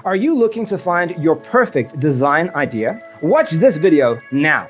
Are you looking to find your perfect design idea? Watch this video now.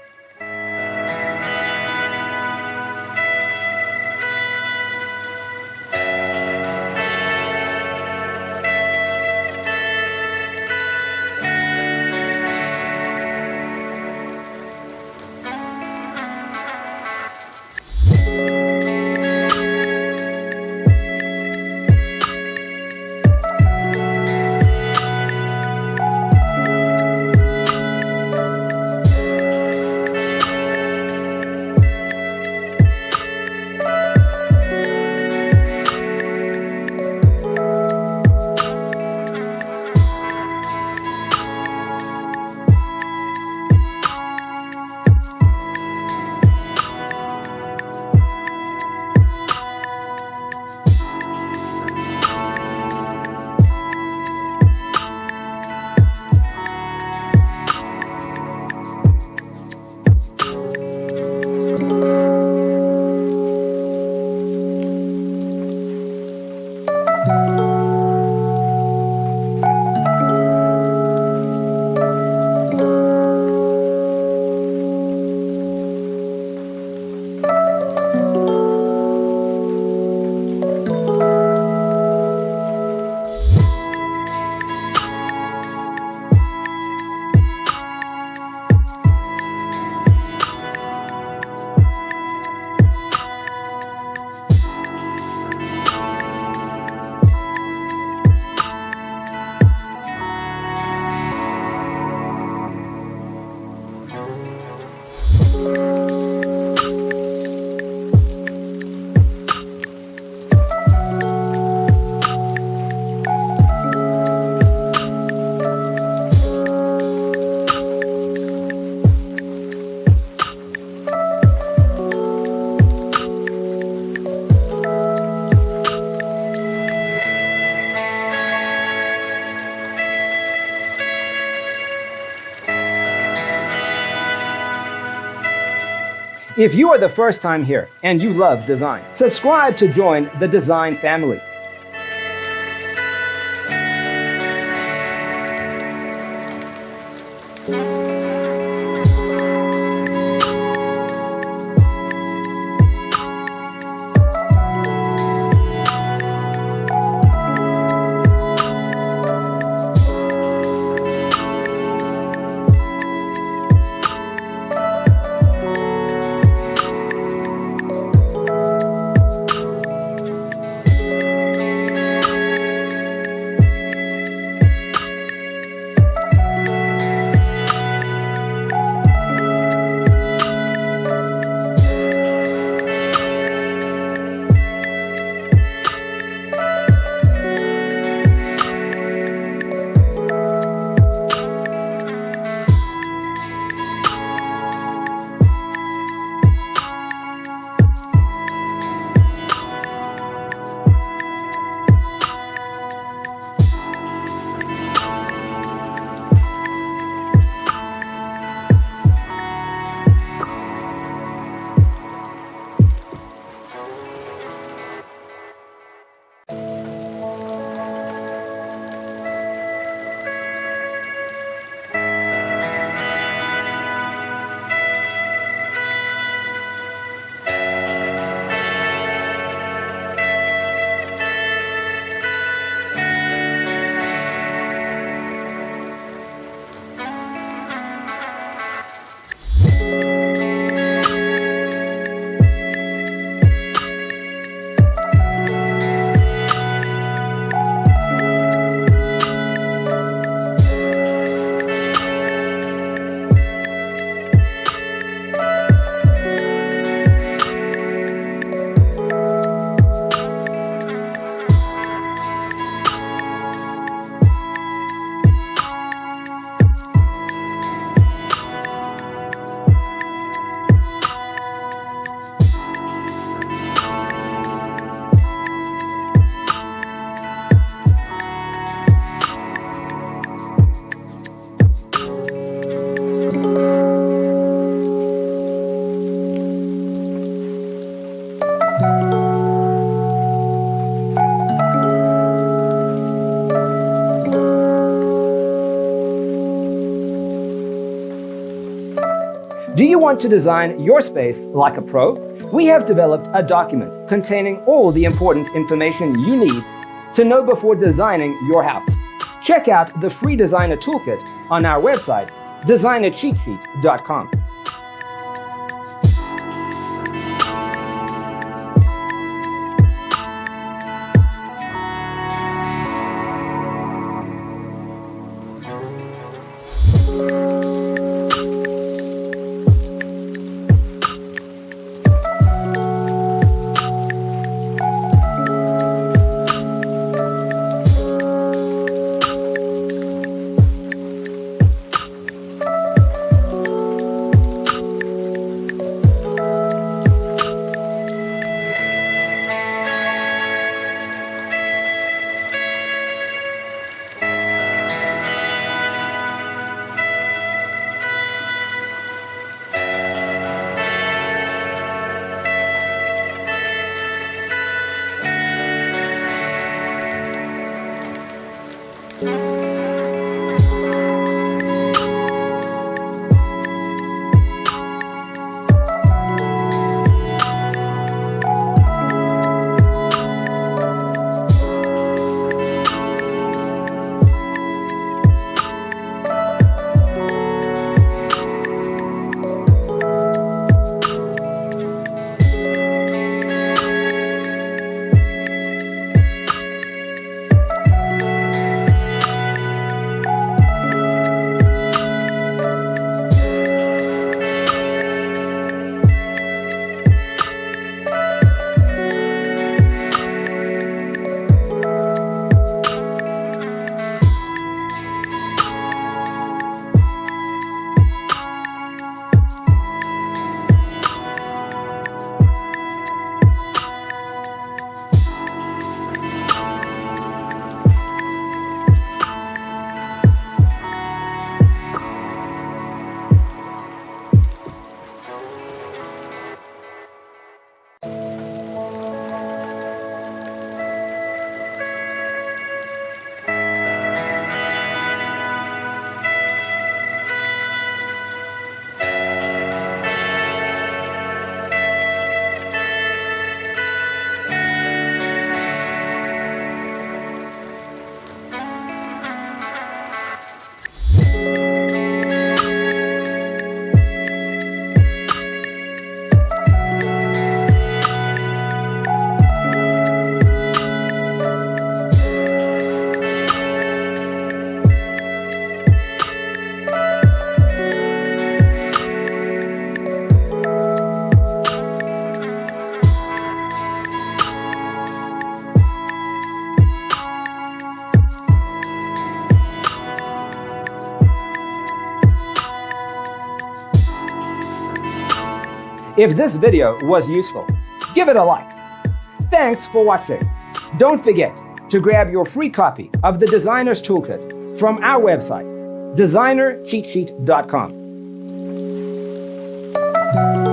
If you are the first time here and you love design, subscribe to join the design family. Do you want to design your space like a pro? We have developed a document containing all the important information you need to know before designing your house. Check out the free designer toolkit on our website, designercheatsheet.com. If this video was useful, give it a like. Thanks for watching. Don't forget to grab your free copy of the Designer's Toolkit from our website, designercheatsheet.com.